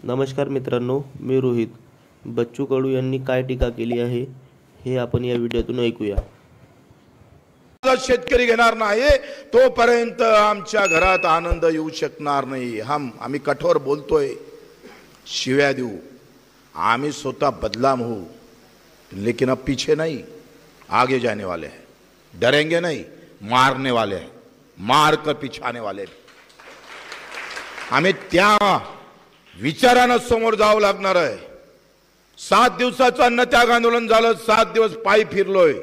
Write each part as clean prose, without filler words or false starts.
नमस्कार मित्रांनो, मी रोहित. बच्चू कडू यांनी काय टीका केली आहे हे आपण या व्हिडिओतून ऐकूया. शेतकरी घेणार नाही तोपर्यंत आमच्या घरात आनंद येऊ शकणार नाही. आम्ही कठोर बोलतोय, शिव्या देऊ, आम्ही स्वतः बदलाम हो, लेकिन अब पीछे नहीं, आगे जाने वाले हैं. डरेंगे नहीं, मारने वाले हैं, मार कर पिछाने वाले हैं. आम्ही त्या विचारानं समोर जावं लागणार आहे. 7 दिवसाचं अन्नत्याग आंदोलन झालं, 7 दिवस पायी फिरलोय.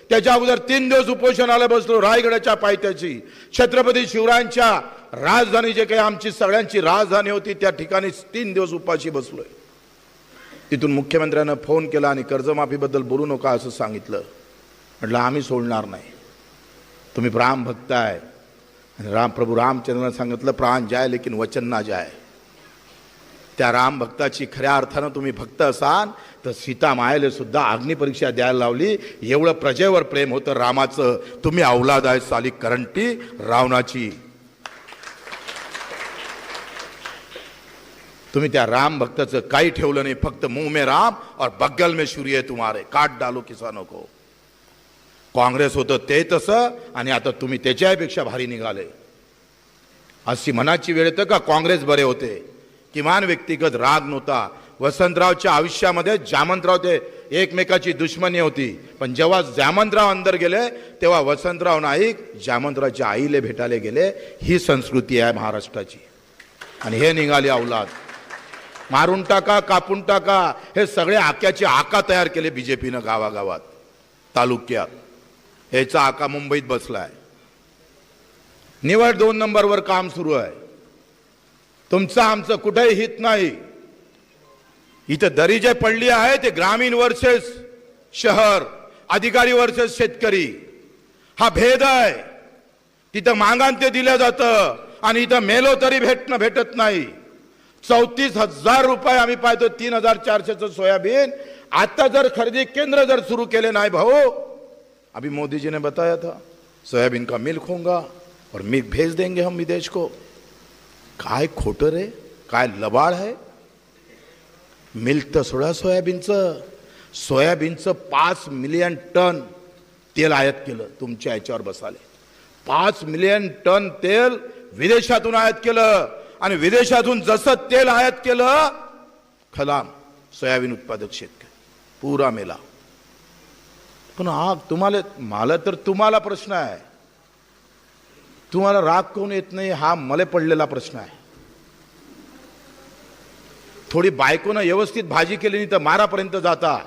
त्याच्या अगोदर 3 दिवस उपोषणाला बसलो रायगडाच्या पायथ्याशी. छत्रपती शिवरायांच्या राजधानी जे काही आमची सगळ्यांची राजधानी होती त्या ठिकाणी 3 दिवस उपाशी बसलोय. तिथून मुख्यमंत्र्यांना फोन केला आणि कर्जमाफीबद्दल बोलू नका असं सांगितलं. म्हटलं आम्ही सोडणार नाही, तुम्ही राम भक्त आहे. आणि प्रभू रामचंद्रांना सांगितलं प्राण जाय लेकिन वचन ना जाय. त्या राम भक्ताची खऱ्या अर्थानं तुम्ही भक्त असाल तर सीता मायेला सुद्धा अग्निपरीक्षा द्यायला लावली. एवढं प्रजेवर प्रेम होतं रामाचं. तुम्ही औलाद आहे साली करंटी रावणाची. तुम्ही त्या राम भक्ताचं काही ठेवलं नाही, फक्त मुंह में राम और बगल में छुरी है तुम्हारे, काट डालो किसानों को. काँग्रेस होतं ते तसं आणि आता तुम्ही त्याच्यापेक्षा भारी निघाले. अशी मनाची वेळ येतं का काँग्रेस बरे होते, किमान व्यक्तिगत राग नव्हता. वसंतरावच्या आयुष्यामध्ये जामंतराव ते एकमेकाची दुश्मनी होती, पण जेव्हा जामंतराव अंदर गेले तेव्हा वसंतराव नाईक जामंतरावच्या आईले भेटायला गेले. ही संस्कृती आहे महाराष्ट्राची. आणि हे निघाले औलाद. मारून टाका, कापून टाका, हे सगळे आक्याचे आका तयार केले बीजेपीनं गावागावात तालुक्यात. याचा आका मुंबईत बसलाय. निवड 2 नंबरवर काम सुरू आहे. तुमचं आमचं कुठेही हित नाही. इथं दरी जे पडली आहे ते ग्रामीण वर्सेस शहर, अधिकारी वर्सेस शेतकरी, हा भेद आहे. तिथं मागान ते दिलं जातं आणि इथं मेलो तरी भेटत नाही. 34,000 रुपये आम्ही पाहतो. 3,400चं सोयाबीन. आता जर खरेदी केंद्र जर सुरू केले नाही भाऊ, अभी मोदी जी ने बताया था सोयाबीन का मिल्क होगा और मिल्क भेज देंगे हम विदेश को. काय खोटर आहे, काय लबाड आहे. मिल्क तर सोडा, सोयाबीनचं 5 मिलियन टन तेल आयात केलं तुमच्या याच्यावर बसाले. 5 मिलियन टन तेल विदेशातून आयात केलं आणि विदेशातून जसं तेल आयात केलं खलाम सोयाबीन उत्पादक शेतकरी पुरा मेला. पण तुम्हाला प्रश्न आहे, तुम्हाला राग कोण येत नाही हा मला पडलेला प्रश्न आहे. थोडी बायकोनं व्यवस्थित भाजी केली नाही तर मारापर्यंत जाता.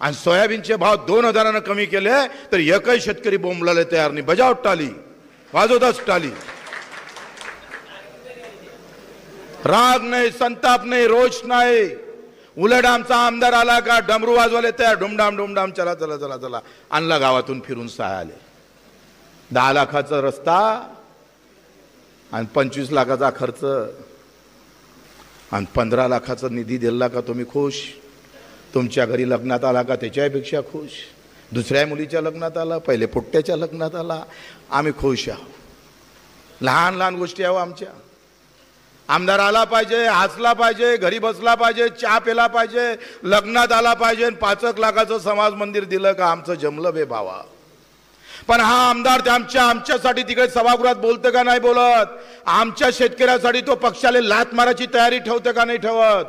आणि सोयाबीनचे भाव 2,000 कमी केले तर एकही शेतकरी बोंबलायला तयार नाही. बजाव टाली, वाजवताच टाली. राग नाही, संताप नाही, रोष नाही. उलट आमचा आमदार आला का डमरू वाजवाले तयार, डुमडाम चला चला चला चला. आणला गावातून फिरून सहा आले. 10 लाखाचा रस्ता आणि 25 लाखाचा खर्च आणि 15 लाखाचा निधी दिला का तुम्ही खुश? तुमच्या घरी लग्नात आला का त्याच्यापेक्षा खुश? दुसऱ्या मुलीच्या लग्नात आला, पहिले पोट्ट्याच्या लग्नात आला, आम्ही खुश आहोत. लहान लहान गोष्टी आहो आमच्या. आमदार आला पाहिजे, हसला पाहिजे, घरी बसला पाहिजे, चहा प्याला पाहिजे, लग्नात आला पाहिजे. 5 लाखाचं समाज मंदिर दिलं का आमचं जमलं बे भावा. पण हा आमदार आमच्यासाठी तिकडे सभागृहात बोलतं का नाही बोलत? आमच्या शेतकऱ्यासाठी तो पक्षाला लात मारायची तयारी ठेवतं का नाही ठेवत?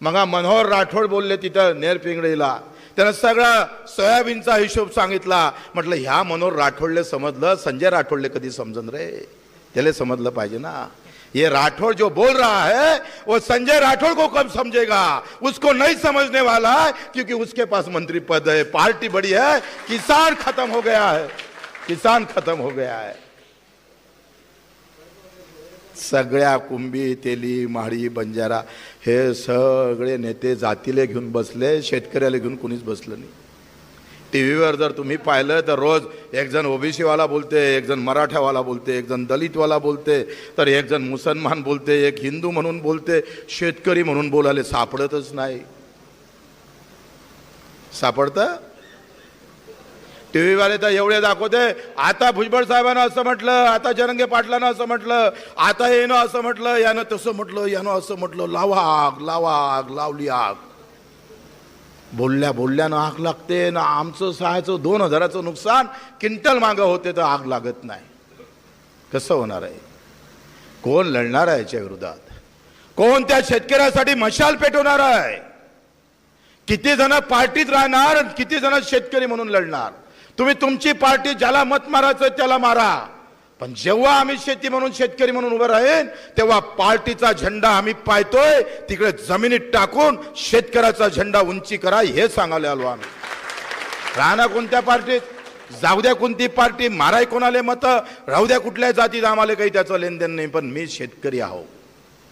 मग मनोहर राठोड बोलले तिथं नेरपिंगळीला, त्यानं सगळा सोयाबीनचा हिशोब सांगितला. म्हटलं ह्या मनोहर राठोडले समजलं, संजय राठोडले कधी समजन रे? त्याला समजलं पाहिजे ना. ये राठौड़ जो बोल रहा है वो संजय राठौड़ को कब समझेगा? उसको नहीं समझने वाला है, क्योंकि उसके पास मंत्री पद है, पार्टी बड़ी है. किसान खत्म हो गया है, किसान खत्म हो गया है. सगळ्या कुंभी, तेली, माळी, बंजारा हे सगळे नेते जातीले घेऊन बसले, शेतकऱ्याला घेऊन कोणीच बसलं नाही. टीव्हीवर जर तुम्ही पाहिलं तर रोज एक जण ओबीसी वाला बोलते, एक जण मराठावाला बोलते, एक जण दलितवाला बोलते, तर एक जण मुसलमान बोलते, एक हिंदू म्हणून बोलते. शेतकरी म्हणून बोलायला सापडतच नाही. सापडतं टीव्ही वाले तर एवढे दाखवते, आता भुजबळ साहेबांना असं म्हटलं, आता जरंगे पाटलांना असं म्हटलं, आता येणं असं म्हटलं, यानं तसं म्हटलं, यानं असं म्हटलं. लावा आग, लावा आग, लावली आग. बोलल्या बोलल्यानं आग लागते ना. आमचं सहायचं 2000चं नुकसान क्विंटल मागं होते तर आग लागत नाही. कसं होणार आहे? कोण लढणार आहे याच्या विरोधात? कोण त्या शेतकऱ्यासाठी मशाल पेटवणार आहे? किती जण पार्टीत राहणार, किती जण शेतकरी म्हणून लढणार? तुम्ही तुमची पार्टी ज्याला मत मारायचं त्याला मारा, पण जेव्हा आम्ही शेती म्हणून शेतकरी म्हणून उभं राहीन तेव्हा पार्टीचा झेंडा आम्ही पायतोय तिकडे जमिनीत टाकून शेतकऱ्याचा झेंडा उंची करा हे सांगायला आलो आम्ही. राहणार कोणत्या पार्टीत, जाऊ द्या कोणती पार्टी, माराय कोणाले मत, राहू द्या कुठल्या जातीत, आम्हाला काही त्याचं लेनदेन नाही. पण मी शेतकरी आहो,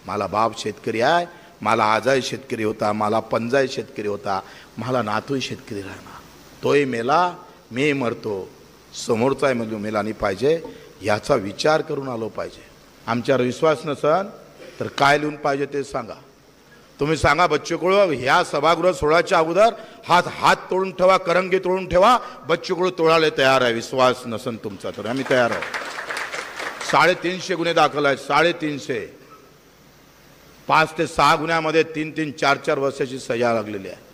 मला बाप शेतकरी आहे, मला आजाही शेतकरी होता, मला पंजाही शेतकरी होता, मला नातूही शेतकरी राहणार. तोही मेला, मी मरतो, समोरचाही मेला नाही पाहिजे याचा विचार करून आलो पाहिजे. आमच्यावर विश्वास नसन तर काय लिहून पाहिजे ते सांगा. तुम्ही सांगा बच्चू कडू ह्या सभागृह सोडायच्या अगोदर हात तोडून ठेवा, करंगे तोडून ठेवा, बच्चू कडू तोडायला तयार आहे. विश्वास नसन तुमचा तर आम्ही तयार आहोत. 350 गुन्हे दाखल आहेत, 350. 5 ते 6 गुन्ह्यामध्ये 3-3, 4-4 वर्षाची सजा लागलेली आहे.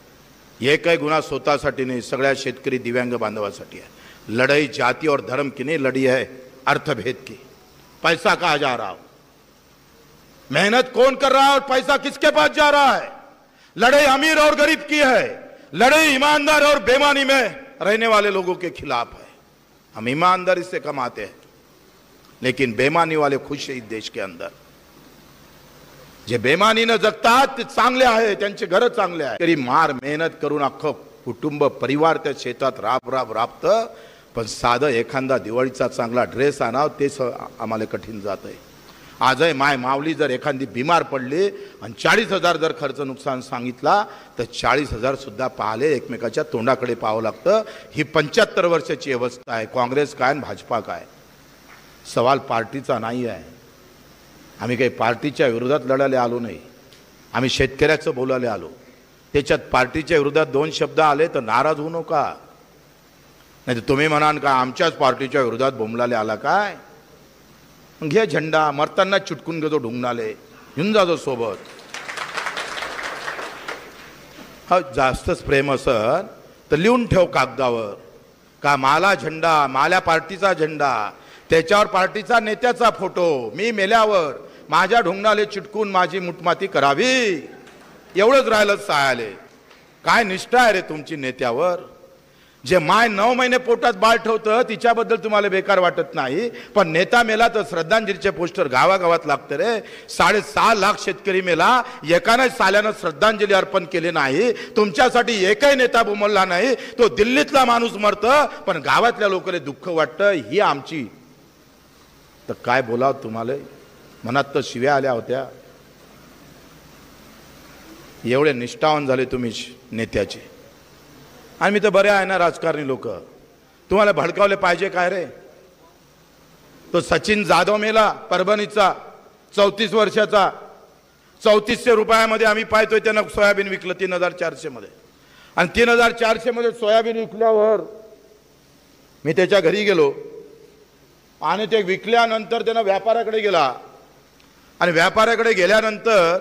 एकही गुन्हा स्वतःसाठी नाही, सगळ्या शेतकरी दिव्यांग बांधवासाठी आहे. लड़ाई जाति और धर्म की नहीं, लड़ी है अर्थभेद की. पैसा कहाँ जा रहा हो, मेहनत कौन कर रहा है और पैसा किसके पास जा रहा है? लड़ाई अमीर और गरीब की है, लड़ाई ईमानदार और बेईमानी में रहने वाले लोगों के खिलाफ है. हम ईमानदारी से कमाते हैं लेकिन बेईमानी वाले खुश है इस देश के अंदर. जे बेईमानीनं जगतात ते चांगले आहे, त्यांचे घर चांगले आहे. तरी मार मेहनत करून अख्खं कुटुंब परिवार त्या शेतात राबतं, पण साधं एखादा दिवाळीचा चांगला ड्रेस आणाव तेच आम्हाला कठीण जात आहे. आजही माय माऊली जर एखादी बिमार पडली आणि 40,000 जर खर्च नुकसान सांगितला तर 40,000 सुद्धा पाहले एकमेकाच्या तोंडाकडे पाहावं लागतं. ही 75 वर्षाची अवस्था आहे. काँग्रेस काय आणि भाजपा काय? सवाल पार्टीचा नाही आहे. आम्ही काही पार्टीच्या विरोधात लढायला आलो नाही, आम्ही शेतकऱ्याचं बोलायला आलो. त्याच्यात पार्टीच्या विरोधात 2 शब्द आले तर नाराज होऊ नका, नाही तर तुम्ही म्हणाल का आमच्याच पार्टीच्या विरोधात बोंबलाले आला काय? घे झेंडा, मरताना चुटकून घेतो ढुंगणाले, घेऊन जातो सोबत. हा जास्तच प्रेम असन तर लिहून ठेव कागदावर का मला झेंडा, माझ्या पार्टीचा झेंडा, त्याच्यावर पार्टीचा नेत्याचा फोटो, मी मेल्यावर माझ्या ढुंगणाले चिटकून माझी मुठमाती करावी. एवढंच राहिलं सायाले. काय निष्ठा आहे रे तुमची नेत्यावर? जे माय 9 महिने पोटात बाळ ठेवतं तिच्याबद्दल तुम्हाला बेकार वाटत नाही, पण नेता मेला तर श्रद्धांजलीचे पोस्टर गावागावात लागतं रे. 6.5 लाख शेतकरी मेला, एकाने साल्यानं श्रद्धांजली अर्पण केली नाही. तुमच्यासाठी एकही नेता बोंबलला नाही. तो दिल्लीतला माणूस मरतं पण गावातल्या लोकांना दुःख वाटतं. ही आमची तर काय बोलावं तुम्हाला? मनात तर शिव्या आल्या होत्या. एवढे निष्ठावान झाले तुम्ही नेत्याचे. आणि मी तर बरे आहे ना राजकारणी लोक, तुम्हाला भडकावले पाहिजे काय रे? तो सचिन जाधव मेला परभणीचा, 34 वर्षाचा. 3400 रुपयामध्ये आम्ही पाहतोय त्यानं सोयाबीन विकलं 3400 मध्ये. आणि 3400 मध्ये सोयाबीन विकल्यावर मी त्याच्या घरी गेलो आणि ते विकल्यानंतर त्यानं व्यापाऱ्याकडे गेला आणि व्यापाऱ्याकडे गेल्यानंतर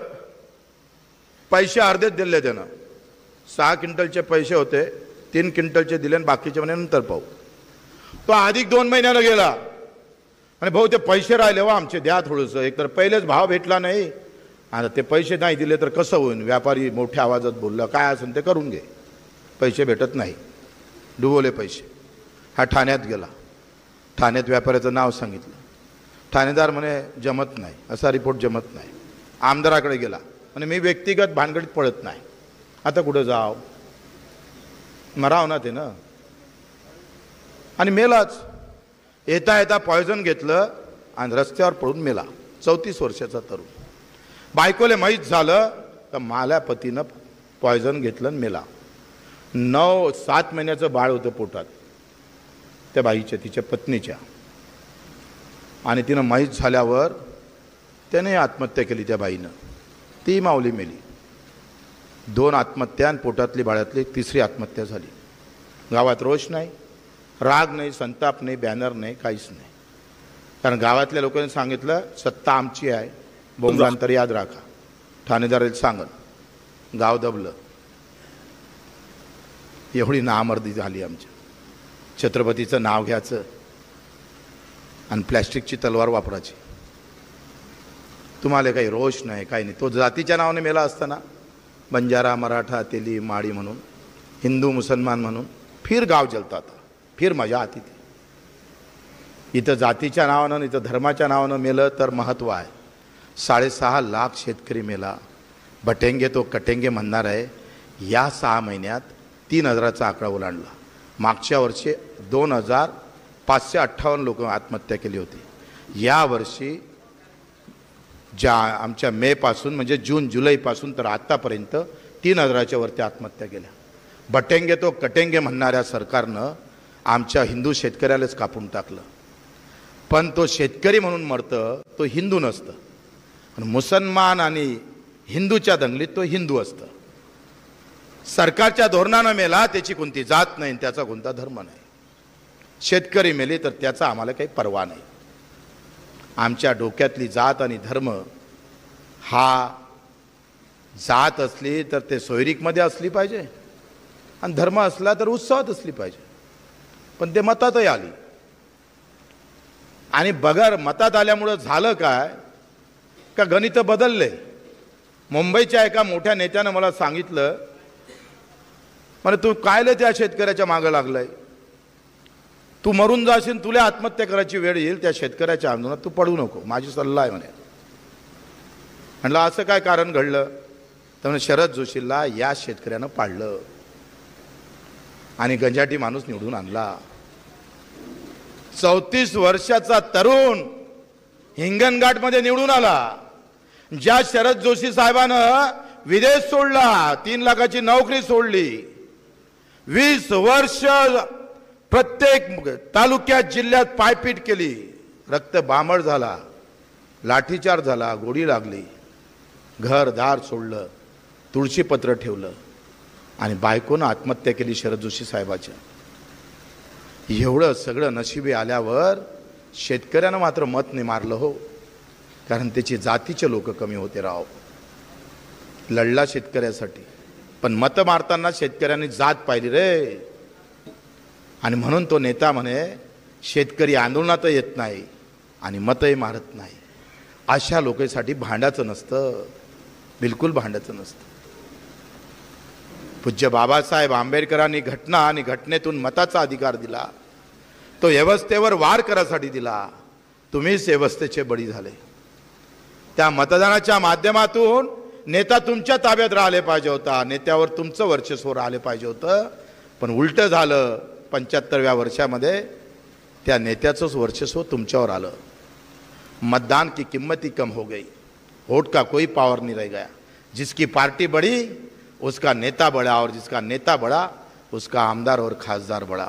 पैसे अर्धेच दिले त्यानं. 6 क्विंटलचे पैसे होते, 3 क्विंटलचे दिले आणि बाकीचे म्हणे नंतर पाहू. तो अधिक 2 महिन्यानं गेला आणि भाऊ ते पैसे राहिले वा आमचे द्या थोडंसं. एकतर पहिलेच भाव भेटला नाही, आता ते पैसे नाही दिले तर कसं होईल? व्यापारी मोठ्या आवाजात बोलला काय असेल ते करून घे, पैसे भेटत नाही, डुबवले पैसे. हा ठाण्यात गेला, ठाण्यात व्यापाऱ्याचं नाव सांगितलं. ठाणेदार म्हणे जमत नाही, असा रिपोर्ट जमत नाही. आमदाराकडे गेला आणि मी व्यक्तिगत भानगडीत पडत नाही. आता कुठं जाव, मराव ना ते ना. आणि मेलाच. येता येता पॉयझन घेतलं आणि रस्त्यावर पडून मेला. 34 वर्षाचा तरुण. बायकोले माहीत झालं तर माझ्या पतीनं पॉयझन घेतलं आणि मेला. 7 महिन्याचं बाळ होतं पोटात त्या बाईच्या, तिच्या पत्नीच्या. आणि तिनं माहीत झाल्यावर त्याने आत्महत्या केली त्या बाईनं. ती माऊली मेली. 2 आत्महत्या आणि पोटातली बाळातली 3री आत्महत्या झाली. गावात रोष नाही, राग नाही, संताप नाही, बॅनर नाही, काहीच नाही. कारण गावातल्या लोकांनी सांगितलं सत्ता आमची आहे, बोंबलांतर याद राखा. ठाणेदार सांगत गाव दबलं. एवढी नामर्दी झाली आमच्या. छत्रपतीचं नाव घ्यायचं आणि प्लॅस्टिकची तलवार वापरायची. तुम्हाला काही रोष नाही, काही नाही. तो जातीच्या नावाने मेला असताना बंजारा, मराठा, तेली, माळी म्हणून, हिंदू मुसलमान म्हणून फिर गाव जलता था, फिर मजा आती थी. इथं जातीच्या नावानं, इथं धर्माच्या नावानं मेलं तर महत्त्व आहे. 6.5 लाख शेतकरी मेला. बटेंगे तो कटेंगे म्हणणार आहे. या 6 महिन्यात 3,000चा आकडा ओलांडला. मागच्या वर्षी 2,558 लोक आत्महत्या केली होती. यावर्षी ज्या आमच्या मेपासून म्हणजे जून जुलैपासून तर आत्तापर्यंत 3,000च्या वरती आत्महत्या केल्या. बटेंगे तो कटेंगे म्हणणाऱ्या सरकारनं आमच्या हिंदू शेतकऱ्यालाच कापून टाकलं. पण तो शेतकरी म्हणून मरतं, तो हिंदू नसतं. आणि मुसलमान आणि हिंदूच्या दंगलीत तो हिंदू असतं. सरकारच्या धोरणानं मेला, त्याची कोणती जात नाही, त्याचा कोणता धर्म नाही. शेतकरी मेले तर त्याचा आम्हाला काही पर्वा नाही. आमच्या डोक्यातली जात आणि धर्म, हा जात असली तर ते सोयरीकमध्ये असली पाहिजे आणि धर्म असला तर उत्सवात असली पाहिजे. पण ते मतातही आली. आणि बगर मतात आल्यामुळं झालं काय का गणित बदलले. मुंबईच्या एका मोठ्या नेत्यानं मला सांगितलं, म्हणजे तू कायले त्या शेतकऱ्याच्या मागं लागलाय, तू मरून जाशील, तुला आत्महत्या करायची वेळ येईल, त्या शेतकऱ्याच्या आंदोलनात तू पडू नको, माझी सल्ला आहे म्हणे. म्हणलं असं काय कारण घडलं? तर म्हणे शरद जोशीला या शेतकऱ्यानं पाडलं आणि गंजाटी माणूस निवडून आणला. 34 वर्षाचा तरुण हिंगणघाटमध्ये निवडून आला. ज्या शरद जोशी साहेबानं विदेश सोडला, 3 लाखाची नोकरी सोडली, 20 वर्ष प्रत्येक तालुक्यात जिल्ह्यात पायपीट केली, रक्त बामळ झाला, लाठीचार झाला, गोळी लागली, घरदार सोडलं, तुळशीपत्र ठेवलं आणि बायकोनं आत्महत्या केली शरद जोशी साहेबाच्या. एवढं सगळं नशिबी आल्यावर शेतकऱ्यानं मात्र मत नाही मारलं हो. कारण त्याची जातीचे लोक कमी होते राव. लढला शेतकऱ्यासाठी, पण मत मारताना शेतकऱ्यांनी जात पाहिली रे. आणि म्हणून तो नेता म्हणे शेतकरी आंदोलनात येत नाही आणि मतही मारत नाही. अशा लोकांसाठी भांडायचं नसतं, बिलकुल भांडायचं नसतं. पूज्य बाबासाहेब आंबेडकरांनी घटना आणि घटनेतून मताचा अधिकार दिला. तो व्यवस्थेवर वार करायसाठी दिला. तुम्हीच व्यवस्थेचे बळी झाले. त्या मतदानाच्या माध्यमातून नेता तुमच्या ताब्यात राहिले पाहिजे होता, नेत्यावर तुमचं वर्चस्व राहिले पाहिजे होतं. पण उलटं झालं. 75व्या वर्षामध्ये त्या नेत्याचंच वर्चस्व तुमच्यावर आलं. मतदान की कीमत ही कम हो गई, वोट का कोई पावर नहीं रह गया. जिसकी पार्टी बड़ी उसका नेता बड़ा और जिसका नेता बड़ा उसका आमदार और खासदार बड़ा.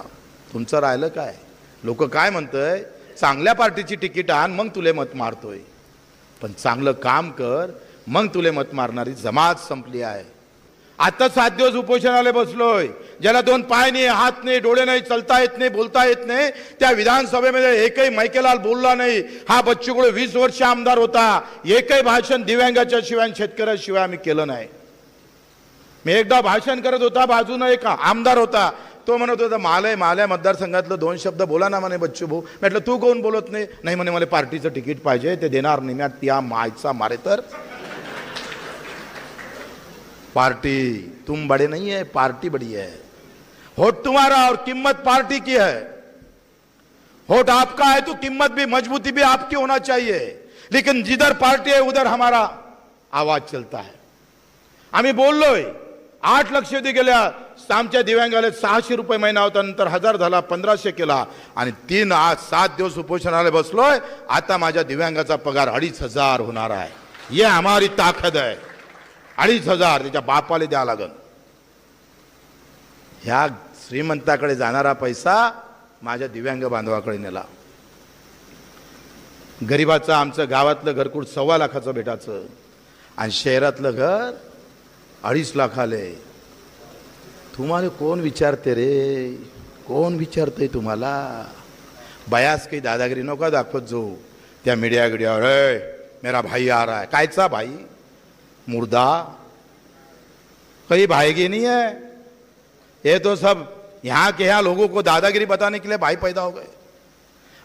तुमचं राहिलं काय? लोक काय म्हणतंय, चांगल्या पार्टीची तिकीट आण मग तुले मत मारतोय. पण चांगलं काम कर मग तुले मत मारणारी जमात संपली आहे. आता 7 दिवस उपोषणाला बसलोय. ज्याला 2 पाय नाही, हात नाही, डोळे नाही, चलता येत नाही, बोलता येत नाही, त्या विधानसभेमध्ये एकही मैकेलाल बोलला नाही. हा बच्चू कडू 20 वर्ष आमदार होता. एकही भाषण दिव्यांगाच्या शिवाय शेतकऱ्याशिवाय आम्ही केलं नाही. मी एकदा भाषण करत होता, बाजूनं एक आमदार होता, तो म्हणत होता मालय मतदारसंघातलं 2 शब्द बोला ना म्हणे बच्चू भाऊ. म्हटलं तू कोण बोलत नाही? नाही म्हणे मला पार्टीचं तिकीट पाहिजे, ते देणार नाही. मी त्या मायचा मारे तर पार्टी तुम बड़े नहीं है, पार्टी बड़ी है. वोट तुम्हारा और कीमत पार्टी की है. वोट आपका है तो कीमत भी, मजबूती भी आपकी होना चाहिए. लेकिन जिधर पार्टी है उधर हमारा आवाज चलता है. आम्ही बोललोय 8 लक्षवेधी गेल्या. आमच्या दिव्यांगाला 600 रुपये महिना होता, नंतर 1000 झाला, 1500 केला आणि 7 दिवस उपोषणाला बसलोय. आता माझ्या दिव्यांगाचा पगार 2500 होणार आहे. ये हमारी ताकद है. 2500 त्याच्या बापाला द्या लागल. ह्या श्रीमंताकडे जाणारा पैसा माझ्या दिव्यांग बांधवाकडे नेला. गरीबाचं आमचं गावातलं घरकुल 1.25 लाखाचं भेटायचं आणि शहरातलं घर 2.5 लाख आले. तुम्हाला कोण विचारते रे? कोण विचारतंय तुम्हाला? बयास काही दादागिरी नका दाखवत जो त्या मीडिया गिडियावर, मेरा भाई आ रहा है. कायचा भाई? मुर्दा. कोई भाईगी नहीं है. ये तो सब यहाँ के यहाँ लोगों को दादागिरी बताने के लिए भाई पैदा हो गए.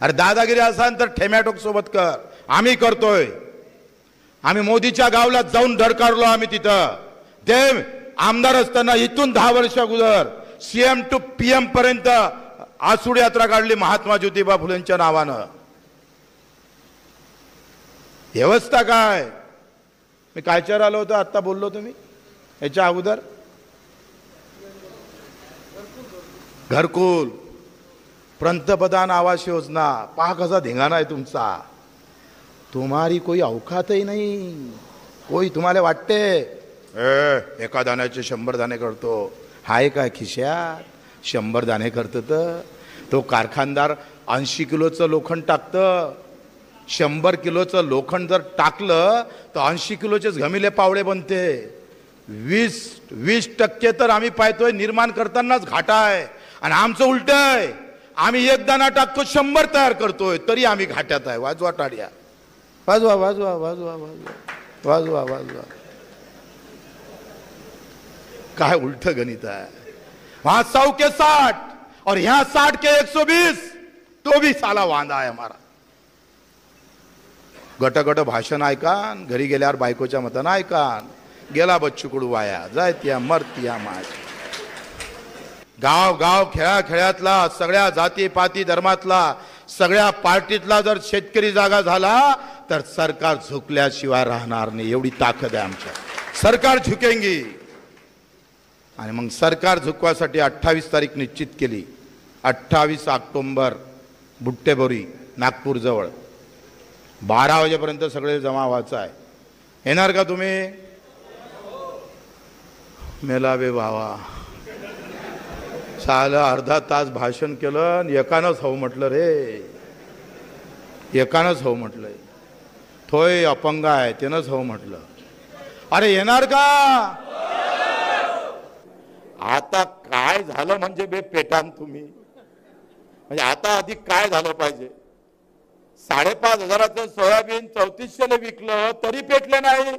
अरे दादागिरी असेल तर ठेम्याटोक सोबत कर. आम्ही करतोय. आम्ही मोदीच्या गावला जाऊन धडकारलो. आम्ही तिथं ते आमदार असताना इथून 10 वर्ष अगोदर सीएम टू पीएम पर्यंत आसूड यात्रा काढली महात्मा ज्योतिबा फुलेंच्या नावानं. व्यवस्था काय? मी कायच्यावर आलो होतो आता बोललो तुम्ही याच्या अगोदर? घरकुल, पंतप्रधान आवास योजना, पहा कसा धिंगाणा आहे तुमचा. तुम्हारी कोई औकात ही नाही. कोई तुम्हाला वाटते एका दाण्याचे 100 दाणे करतो. हाय काय खिशात? 100 दाणे करतं तर तो कारखानदार 80 किलोचं लोखंड टाकतं. 100 किलोचं लोखंड जर टाकलं तर 80 किलोचेच घमिले पावळे बनते. 20% तर आम्ही पाहतोय निर्माण करतानाच घाटा आहे. आणि आमचं उलट आहे. आम्ही 1 दाणा टाकतो 100 तयार करतोय तरी आम्ही घाट्यात आहे. वाजवा टाळ्या. वाजवा वाजवा वाजवा वाजवा वाजवा वाजवा. काय उल्ट गणित है. वहां 100 के 60 और यहां 60 के 120. तो भी साला वांदा है हमारा. गट गट भाषण ऐकान, घरी गेल्यावर बायकोच्या मतानं ऐकान. गेला बच्चू कडू वाया, जायत्या मरत्या माझ. गाव गाव खेळा खेळातला, सगळ्या जाती पाती धर्मातला, सगळ्या पार्टीतला जर शेतकरी जागा झाला तर सरकार झुकल्याशिवाय राहणार नाही. एवढी ताकद आहे आमच्या. सरकार झुकेंगी. आणि मग सरकार झुकवासाठी 28 तारीख निश्चित केली. 28 ऑक्टोबर बुट्टेबोरी नागपूर जवळ 12 वाजेपर्यंत सगळे जमा व्हायचं आहे. येणार का तुम्ही? मेला बे बाबा. साला अर्धा तास भाषण केलं आणि एकानंच हो म्हटलं रे. एकानंच हो म्हटलंय. थोय अपंग आहे त्यानंच हो म्हटलं. अरे येणार का? आता काय झालं म्हणजे बे पेटान तुम्ही. म्हणजे आता अधिक काय झालं पाहिजे? 5,500चं सोयाबीन 3400 विकलं तरी पेटलं नाही.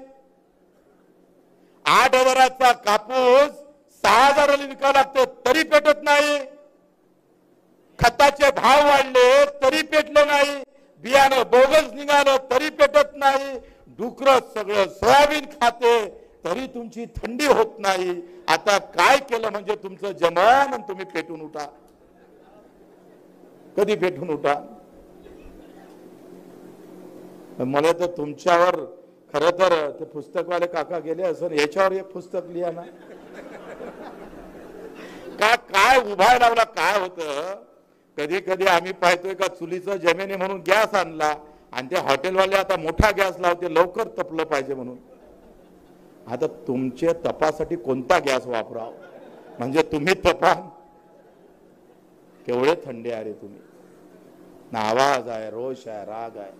8,000चा कापूस 6,000 विकावं लागतो तरी पेटत नाही. खताचे भाव वाढले तरी पेटलं नाही. बियाणं बोगस निघालं तरी पेटत नाही. डुकर सगळं सोयाबीन खाते तरी तुमची थंडी होत नाही. आता काय केलं म्हणजे तुमचं जमन आणि तुम्ही पेटून उठा. कधी पेटून उठा? मला तर तुमच्यावर खरं तर ते पुस्तकवाले काका गेले असं याच्यावर एक पुस्तक लिहा ना. काय उभा लावला. काय होतं कधी कधी आम्ही पाहतोय का चुलीचं जमिनी म्हणून गॅस आणला आणि ते हॉटेलवाले आता मोठा गॅस लावते लवकर तपलं पाहिजे म्हणून. आता तुमच्या तपासाठी कोणता गॅस वापराव म्हणजे तुम्ही तपा. केवढे थंडे आहे रे तुम्ही. ना आवाज आहे, रोष आहे, राग आहे.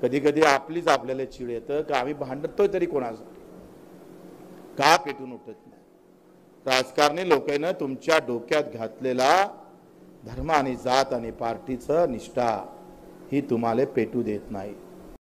कधी कधी आपलीच आपल्याला चिड येतं का आम्ही भांडतोय तरी कोणाचं का पेटून उठत नाही. राजकारणी लोकांना तुमच्या डोक्यात घातलेला धर्म आणि जात आणि पार्टीचं निष्ठा ही तुम्हाला पेटू देत नाही.